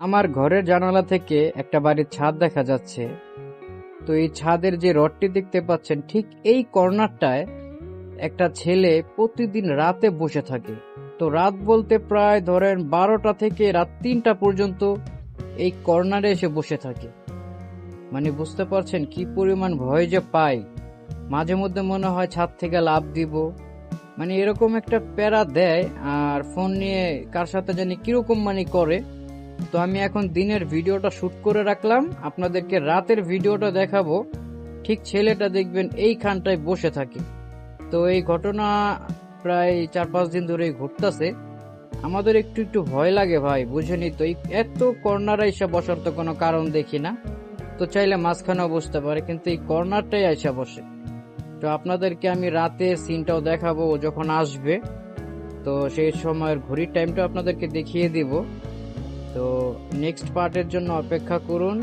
আমার ঘরের জানালা থেকে একটা বাড়ির ছাদ দেখা যাচ্ছে। তো এই ছাদের যে রডটি দেখতে পাচ্ছেন, ঠিক এই কর্নারটায় একটা ছেলে প্রতিদিন রাতে বসে থাকে। তো রাত বলতে প্রায় ধরেন 12টা থেকে রাত 3টা পর্যন্ত এই কর্নারে এসে বসে থাকে। মানে বুঝতে পারছেন কি পরিমাণ ভয় যে পাই। মাঝে মধ্যে মনে হয় ছাদ থেকে লাফ দিব, মানে এরকম একটা প্যারা দেয়। আর ফোন নিয়ে কার সাথে জানি কিরকম মানে করে। তো আমি এখন দিনের ভিডিওটা শুট করে রাখলাম, আপনাদেরকে রাতের ভিডিওটা দেখাবো। ঠিক ছেলেটা দেখবেন এইখানটায় বসে থাকে। তো এই ঘটনা প্রায় 4-5 দিন ধরেই ঘটতেছে। আমাদের একটু একটু ভয় লাগে ভাই, বুঝেনি তো। এত কর্নার আইসা বসার তো কোনো কারণ দেখি না। তো চাইলে মাঝখানেও বসতে পারে, কিন্তু এই কর্নারটাই আইসা বসে। তো আপনাদেরকে আমি রাতে সিনটাও দেখাবো ও যখন আসবে। তো সেই সময়ের ঘড়ির টাইমটা আপনাদেরকে দেখিয়ে দিব। তো নেক্সট পার্টের জন্য অপেক্ষা করুন।